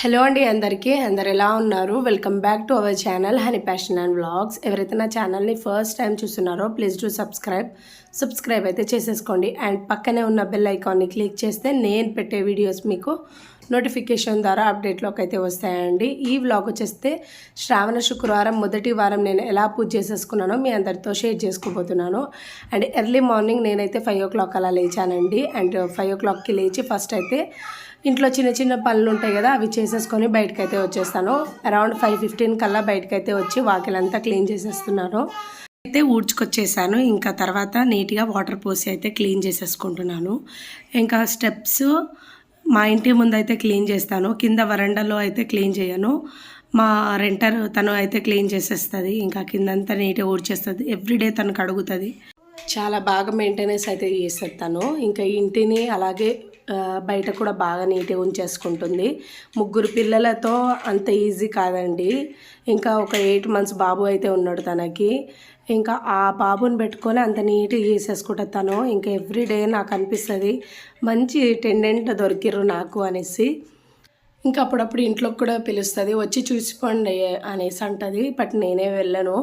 Hello అండి అందరు ఎలా ఉన్నారు? Welcome back to our channel honey passion and vlogs. ఎవరైతే నా ఛానల్ని ఫస్ట్ టైం చూస్తున్నారో ప్లీజ్ డు సబ్స్క్రైబ్ అయితే చేసేసుకోండి. అండ్ పక్కనే ఉన్న బెల్ ఐకాన్ని క్లిక్ చేస్తే నేను పెట్టే వీడియోస్ మీకు నోటిఫికేషన్ ద్వారా అప్డేట్లోకి అయితే వస్తాయండి. ఈ వ్లాగ్ వచ్చేస్తే శ్రావణ శుక్రవారం మొదటి వారం నేను ఎలా పూజ చేసేసుకున్నానో మీ అందరితో షేర్ చేసుకోబోతున్నాను. అండ్ ఎర్లీ మార్నింగ్ నేనైతే 5 o'clock అలా లేచానండి. అండ్ 5 o'clockకి లేచి ఫస్ట్ అయితే ఇంట్లో చిన్న చిన్న పనులు ఉంటాయి కదా, అవి చేసేసుకొని బయటకైతే వచ్చేస్తాను. అరౌండ్ 5:15 కల్లా బయటకైతే వచ్చి వాకిలంతా క్లీన్ చేసేస్తున్నాను. అయితే ఊడ్చుకొచ్చేసాను. ఇంకా తర్వాత నీట్గా వాటర్ పోసి అయితే క్లీన్ చేసేసుకుంటున్నాను. ఇంకా స్టెప్స్ మా ఇంటి ముందు అయితే క్లీన్ చేస్తాను, కింద వరండాలో అయితే క్లీన్ చేయను. మా రెంటర్ తను అయితే క్లీన్ చేసేస్తుంది. ఇంకా కిందంతా నీట్గా ఊడ్చేస్తుంది. ఎవ్రీడే తనకు అడుగుతుంది. చాలా బాగా మెయింటెనెన్స్ అయితే చేస్తుంది తను. ఇంకా ఇంటిని అలాగే బయట కూడా బాగా నీట్గా ఉంచేసుకుంటుంది. 3 పిల్లలతో అంత ఈజీ కాదండి. ఇంకా ఒక 8 months బాబు అయితే ఉన్నాడు తనకి. ఇంకా ఆ బాబుని పెట్టుకొని అంత నీట్గా చేసేసుకుంటుంది తను. ఇంకా ఎవ్రీడే నాకు అనిపిస్తుంది మంచి టెండెంట్ దొరికిర్రు నాకు అనేసి. ఇంకా అప్పుడప్పుడు ఇంట్లోకి కూడా పిలుస్తుంది, వచ్చి చూసిపోండి అనేసి అంటుంది. బట్ నేనే వెళ్ళను.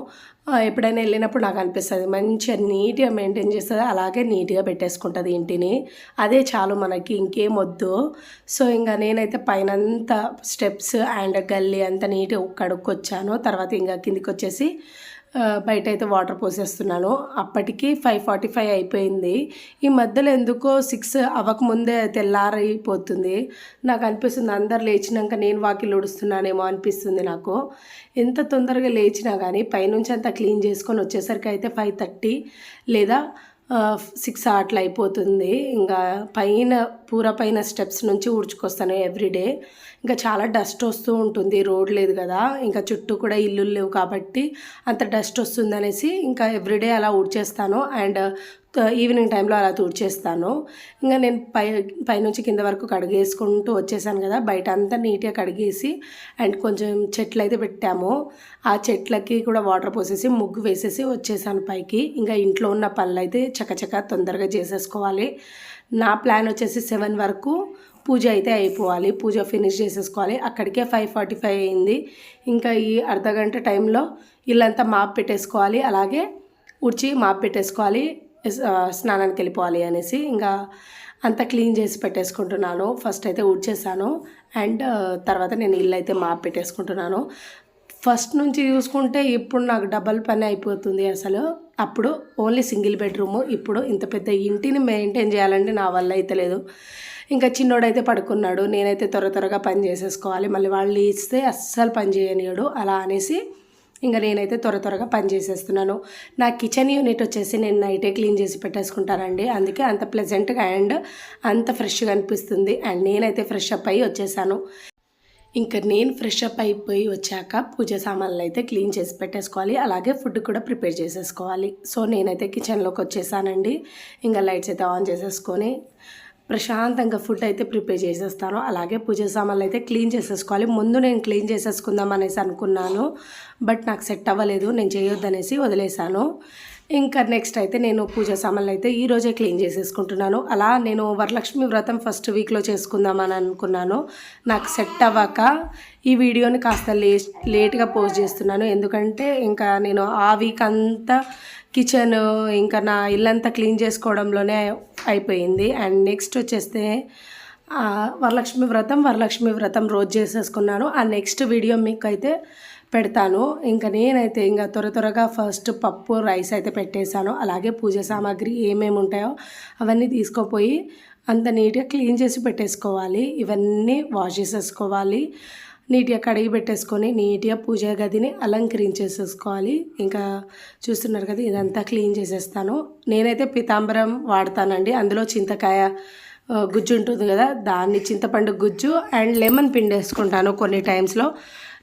ఎప్పుడైనా వెళ్ళినప్పుడు నాకు అనిపిస్తుంది మంచిగా నీట్గా మెయింటైన్ చేస్తుంది, అలాగే నీట్గా పెట్టేసుకుంటుంది ఇంటిని. అదే చాలు మనకి, ఇంకేం వద్దు. సో ఇంకా నేనైతే పైనంతా స్టెప్స్ అండ్ గల్లీ అంతా నీట్గా కడుక్కొచ్చాను. తర్వాత ఇంకా కిందికి వచ్చేసి బయట అయితే వాటర్ పోసేస్తున్నాను. అప్పటికి 5:45 అయిపోయింది. ఈ మధ్యలో ఎందుకో 6 అవ్వకముందే తెల్లారైపోతుంది. నాకు అనిపిస్తుంది అందరు లేచినాక నేను వాకిలు ఊడుస్తున్నానేమో అనిపిస్తుంది నాకు. ఎంత తొందరగా లేచినా కానీ పైనుంచి అంతా క్లీన్ చేసుకొని వచ్చేసరికి అయితే 5:30 లేదా 6 అట్లా అయిపోతుంది. ఇంకా పైన స్టెప్స్ నుంచి ఊడ్చుకొస్తాను ఎవ్రీడే. ఇంకా చాలా డస్ట్ వస్తూ ఉంటుంది, రోడ్ లేదు కదా, ఇంకా చుట్టూ కూడా ఇల్లులు లేవు కాబట్టి అంత డస్ట్ వస్తుంది అనేసి ఇంకా ఎవ్రీడే అలా ఊడ్చేస్తాను. అండ్ ఈవినింగ్ టైంలో అలా తుడిచేస్తాను. ఇంకా నేను పైనుంచి కింద వరకు కడిగేసుకుంటూ వచ్చేసాను కదా. బయట అంతా నీట్గా కడిగేసి అండ్ కొంచెం చెట్లు అయితే పెట్టాము. ఆ చెట్లకి కూడా వాటర్ పోసేసి ముగ్గు వేసేసి వచ్చేసాను పైకి. ఇంకా ఇంట్లో ఉన్న పనులు అయితే చకచక తొందరగా చేసేసుకోవాలి. నా ప్లాన్ వచ్చేసి 7 వరకు పూజ అయితే అయిపోవాలి, పూజ ఫినిష్ చేసేసుకోవాలి. అక్కడికే 5:45 అయింది. ఇంకా ఈ అర్ధగంట టైంలో ఇల్లంతా మాప్ పెట్టేసుకోవాలి, అలాగే ఉడిచి మాప్ పెట్టేసుకోవాలి, స్నానానికి వెళ్ళిపోవాలి అనేసి ఇంకా అంతా క్లీన్ చేసి పెట్టేసుకుంటున్నాను. ఫస్ట్ అయితే ఊడ్చేసాను అండ్ తర్వాత నేను ఇల్లు అయితే మాప్ పెట్టేసుకుంటున్నాను. ఫస్ట్ నుంచి చూసుకుంటే ఇప్పుడు నాకు డబల్ పని అయిపోతుంది అసలు. అప్పుడు ఓన్లీ సింగిల్ బెడ్రూము, ఇప్పుడు ఇంత పెద్ద ఇంటిని మెయింటైన్ చేయాలంటే నా వల్ల అయితే లేదు. ఇంకా చిన్నోడైతే పడుకున్నాడు, నేనైతే త్వరగా పని చేసేసుకోవాలి, మళ్ళీ వాళ్ళు ఇస్తే అస్సలు పని చేయనియడు అలా అనేసి ఇంకా నేనైతే త్వరగా పని చేసేస్తున్నాను. నా కిచెన్ యూనిట్ వచ్చేసి నేను నైటే క్లీన్ చేసి పెట్టేసుకుంటానండి, అందుకే అంత ప్లెజెంట్గా అండ్ అంత ఫ్రెష్గా అనిపిస్తుంది. అండ్ నేనైతే ఫ్రెష్ అప్ అయ్యి వచ్చేసాను. ఇంకా నేను ఫ్రెష్ అప్ అయిపోయి వచ్చాక పూజ సామాన్లు అయితే క్లీన్ చేసి పెట్టేసుకోవాలి, అలాగే ఫుడ్ కూడా ప్రిపేర్ చేసేసుకోవాలి. సో నేనైతే కిచెన్లోకి వచ్చేసానండి. ఇంకా లైట్స్ అయితే ఆన్ చేసేసుకొని ప్రశాంతంగా ఫుడ్ అయితే ప్రిపేర్ చేసేస్తాను. అలాగే పూజ సామాన్లు అయితే క్లీన్ చేసేసుకోవాలి. ముందు నేను క్లీన్ చేసేసుకుందాం అనేసి అనుకున్నాను, బట్ నాకు సెట్ అవ్వలేదు, నేను చేయొద్దనేసి వదిలేశాను. ఇంకా నెక్స్ట్ అయితే నేను పూజ సామాన్లు అయితే ఈరోజే క్లీన్ చేసేసుకుంటున్నాను. అలా నేను వరలక్ష్మి వ్రతం ఫస్ట్ వీక్లో చేసుకుందామని అనుకున్నాను. నాకు సెట్ అవ్వక ఈ వీడియోని కాస్త లేట్గా పోస్ట్ చేస్తున్నాను. ఎందుకంటే ఇంకా నేను ఆ వీక్ అంతా కిచెన్ ఇంకా నా ఇల్లంతా క్లీన్ చేసుకోవడంలోనే అయిపోయింది. అండ్ నెక్స్ట్ వచ్చేస్తే వరలక్ష్మి వ్రతం రోజు చేసేసుకున్నాను. ఆ నెక్స్ట్ వీడియో మీకు అయితే పెడతాను. ఇంకా నేనైతే ఇంకా త్వరగా ఫస్ట్ పప్పు రైస్ అయితే పెట్టేశాను. అలాగే పూజ సామాగ్రి ఏమేమి ఉంటాయో అవన్నీ తీసుకుపోయి అంత నీట్గా క్లీన్ చేసి పెట్టేసుకోవాలి. ఇవన్నీ వాష్ చేసేసుకోవాలి, నీట్గా కడిగి పెట్టేసుకొని నీట్గా పూజ గదిని అలంకరించేసేసుకోవాలి. ఇంకా చూస్తున్నారు కదా, ఇదంతా క్లీన్ చేసేస్తాను. నేనైతే పీతాంబరం వాడతానండి. అందులో చింతకాయ గుజ్జు ఉంటుంది కదా, దాన్ని చింతపండు గుజ్జు అండ్ లెమన్ పిండి వేసుకుంటాను. కొన్ని టైమ్స్లో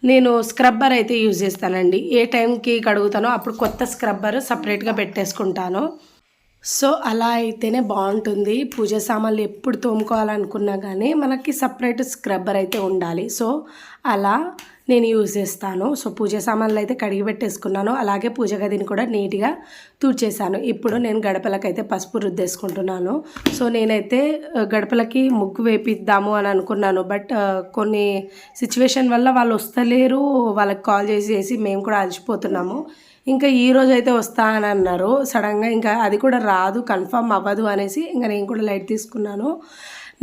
నేను స్క్రబ్బర్ అయితే యూజ్ చేస్తానండి. ఏ టైంకి కడుగుతానో అప్పుడు కొత్త స్క్రబ్బర్ సపరేట్గా పెట్టేసుకుంటాను. సో అలా అయితేనే బాగుంటుంది. పూజ సామాన్లు ఎప్పుడు తోముకోవాలనుకున్నా కానీ మనకి సపరేట్ స్క్రబ్బర్ అయితే ఉండాలి. సో అలా నేను యూజ్ చేస్తాను. సో పూజ సామాన్లు అయితే కడిగి పెట్టేసుకున్నాను. అలాగే పూజ గదిని కూడా నీట్గా తుడిచేసాను. ఇప్పుడు నేను గడపలకైతే పసుపు రుద్దేసుకుంటున్నాను. సో నేనైతే గడపలకి ముగ్గు వేపిద్దాము అని అనుకున్నాను. బట్ కొన్ని సిచ్యువేషన్ వల్ల వాళ్ళు వస్తలేరు. వాళ్ళకి కాల్ చేసి మేము కూడా అలసిపోతున్నాము. ఇంకా ఈరోజు అయితే వస్తా అని అన్నారు. సడన్గా ఇంకా అది కూడా రాదు, కన్ఫర్మ్ అవ్వదు అనేసి ఇంకా నేను కూడా లైట్ తీసుకున్నాను.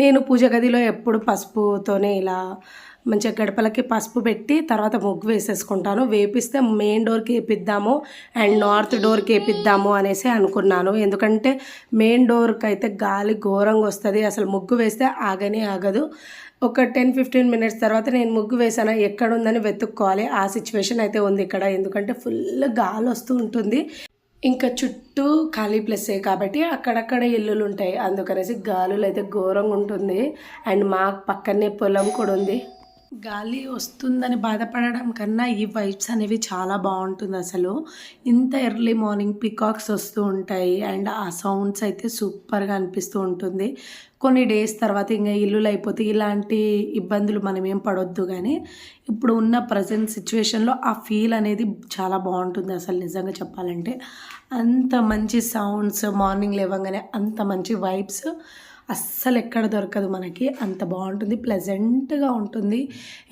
నేను పూజ గదిలో ఎప్పుడు పసుపుతోనే ఇలా మంచిగా గడపలకి పసుపు పెట్టి తర్వాత ముగ్గు వేసేసుకుంటాను. వేపిస్తే మెయిన్ డోర్కి వేపిద్దాము అండ్ నార్త్ డోర్కి వేపిద్దాము అనేసి అనుకున్నాను. ఎందుకంటే మెయిన్ డోర్కి అయితే గాలి ఘోరంగా వస్తుంది. అసలు ముగ్గు వేస్తే ఆగనే ఆగదు. ఒక 10-15 మినిట్స్ తర్వాత నేను ముగ్గు వేసాను, ఎక్కడుందని వెతుక్కోవాలి. ఆ సిచ్యువేషన్ అయితే ఉంది ఇక్కడ. ఎందుకంటే ఫుల్ గాలి వస్తూ ఉంటుంది. ఇంకా చుట్టూ ఖాళీ ప్లేసే కాబట్టి అక్కడక్కడ ఇల్లులు ఉంటాయి. అందుకనేసి గాలులు అయితే ఘోరంగా ఉంటుంది. అండ్ మా పక్కనే పొలం కూడా ఉంది. గాలి వస్తుందని బాధపడడం కన్నా ఈ వైబ్స్ అనేవి చాలా బాగుంటుంది. అసలు ఇంత ఎర్లీ మార్నింగ్ పికాక్స్ వస్తూ ఉంటాయి అండ్ ఆ సౌండ్స్ అయితే సూపర్గా అనిపిస్తూ ఉంటుంది. కొన్ని డేస్ తర్వాత ఇంకా ఇల్లులు అయిపోతే ఇలాంటి ఇబ్బందులు మనం ఏం పడొద్దు. కానీ ఇప్పుడు ఉన్న ప్రజెంట్ సిచ్యువేషన్లో ఆ ఫీల్ అనేది చాలా బాగుంటుంది. అసలు నిజంగా చెప్పాలంటే అంత మంచి సౌండ్స్, మార్నింగ్ లేవగానే అంత మంచి వైబ్స్ అస్సలు ఎక్కడ దొరకదు మనకి. అంత బాగుంటుంది, ప్లెజెంట్గా ఉంటుంది.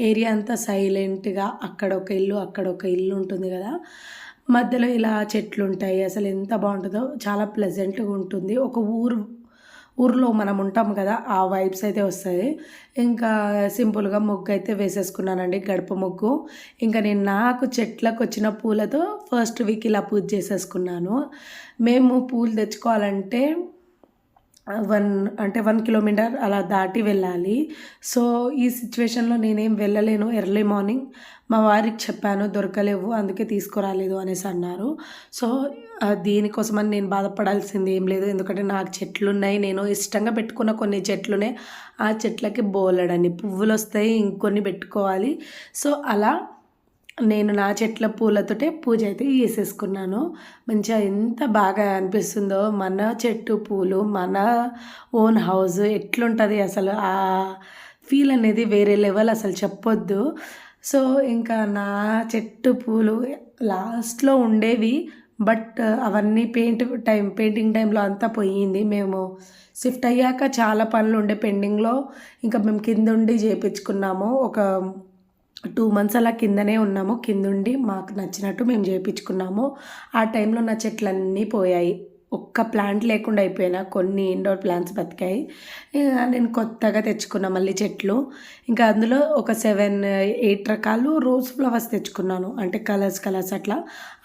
ఏరియా అంతా సైలెంట్గా, అక్కడ ఒక ఇల్లు అక్కడ ఒక ఇల్లు ఉంటుంది కదా, మధ్యలో ఇలా చెట్లు ఉంటాయి. అసలు ఎంత బాగుంటుందో, చాలా ప్లెజెంట్గా ఉంటుంది. ఒక ఊర్లో మనం ఉంటాం కదా, ఆ వైబ్స్ అయితే వస్తాయి. ఇంకా సింపుల్గా ముగ్గు అయితే వేసేసుకున్నానండి, గడప ముగ్గు. ఇంకా నేను నాకు చెట్లకు వచ్చిన పూలతో ఫస్ట్ వీక్ ఇలా పూజ చేసేసుకున్నాను. మేము పూలు తెచ్చుకోవాలంటే 1 కిలోమీటర్ అలా దాటి వెళ్ళాలి. సో ఈ సిచ్యువేషన్లో నేనేం వెళ్ళలేను. ఎర్లీ మార్నింగ్ మా వారికి చెప్పాను, దొరకలేవు అందుకే తీసుకురాలేదు అనేసి అన్నారు. సో దీనికోసమని నేను బాధపడాల్సింది ఏం లేదు. ఎందుకంటే నాకు చెట్లు ఉన్నాయి, నేను ఇష్టంగా పెట్టుకున్న కొన్ని చెట్లునే. ఆ చెట్లకి బోలెడన్ని పువ్వులు వస్తాయి, ఇంకొన్ని పెట్టుకోవాలి. సో అలా నేను నా చెట్ల పూలతోటే పూజ అయితే చేసేసుకున్నాను. మంచిగా ఎంత బాగా అనిపిస్తుందో, మన చెట్టు పూలు, మన ఓన్ హౌస్ ఎట్లుంటుంది అసలు. ఆ ఫీల్ అనేది వేరే లెవెల్, అసలు చెప్పొద్దు. సో ఇంకా నా చెట్టు పూలు లాస్ట్లో ఉండేవి. బట్ అవన్నీ పెయింటింగ్ టైంలో అంతా పోయింది. మేము షిఫ్ట్ అయ్యాక చాలా పనులు ఉండే పెండింగ్లో. ఇంకా మేము కింద ఉండి చేయించుకున్నాము. ఒక 2 months అలా కిందనే ఉన్నాము. కిందుండి మాకు నచ్చినట్టు మేము చేయించుకున్నాము. ఆ టైంలో నా చెట్లన్నీ పోయాయి. ఒక్క ప్లాంట్ లేకుండా అయిపోయినా, కొన్ని ఇండోర్ ప్లాంట్స్ బతికాయి. నేను కొత్తగా తెచ్చుకున్నా మళ్ళీ చెట్లు. ఇంకా అందులో ఒక 7-8 రకాలు రోజ్ ఫ్లవర్స్ తెచ్చుకున్నాను. అంటే కలర్స్ అట్లా.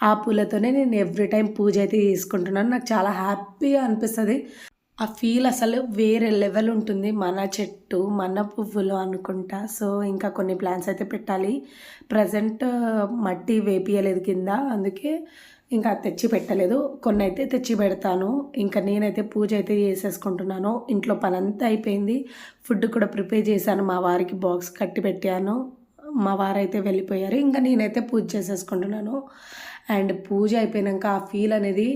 ఆ పూలతోనే నేను ఎవ్రీ టైం పూజ అయితే చేసుకుంటున్నాను. నాకు చాలా హ్యాపీగా అనిపిస్తుంది. ఆ ఫీల్ అసలు వేరే లెవెల్ ఉంటుంది. మన చెట్టు, మన పువ్వులు అనుకుంటా. సో ఇంకా కొన్ని ప్లాంట్స్ అయితే పెట్టాలి. ప్రజెంట్ మట్టి వేపియలేదు కింద, అందుకే ఇంకా తెచ్చి పెట్టలేదు. కొన్ని అయితే తెచ్చి పెడతాను. ఇంకా నేనైతే పూజ అయితే చేసేసుకుంటున్నాను. ఇంట్లో పని అంతా అయిపోయింది. ఫుడ్ కూడా ప్రిపేర్ చేశాను. మా వారికి బాక్స్ కట్టి పెట్టాను. మా వారైతే వెళ్ళిపోయారు. ఇంకా నేనైతే పూజ చేసేసుకుంటున్నాను. అండ్ పూజ అయిపోయాక ఆ ఫీల్ అనేది,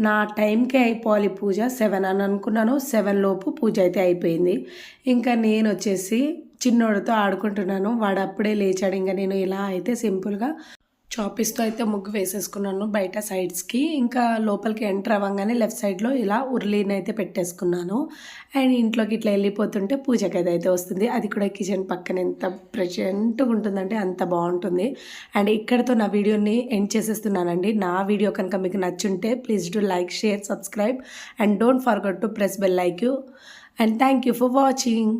నా టైంకే అయిపోవాలి పూజ. 7 అని అనుకున్నాను, 7 లోపు పూజ అయితే అయిపోయింది. ఇంకా నేను వచ్చేసి చిన్నోడితో ఆడుకుంటున్నాను. వాడు అప్పుడే లేచాడు. ఇంకా నేను ఇలా అయితే సింపుల్గా చాపిస్తో అయితే ముగ్గు వేసేసుకున్నాను బయట సైడ్స్కి. ఇంకా లోపలికి ఎంటర్ అవ్వగానే లెఫ్ట్ సైడ్లో ఇలా ఉర్లీని అయితే పెట్టేసుకున్నాను. అండ్ ఇంట్లోకి ఇట్లా వెళ్ళిపోతుంటే పూజకి అయితే వస్తుంది. అది కూడా కిచెన్ పక్కన ఎంత ప్రెజెంట్గా ఉంటుందంటే అంత బాగుంటుంది. అండ్ ఇక్కడతో నా వీడియోని ఎండ్ చేసేస్తున్నానండి. నా వీడియో కనుక మీకు నచ్చుంటే please do like, share, subscribe and don't forget to press bell icon. And thank you for watching.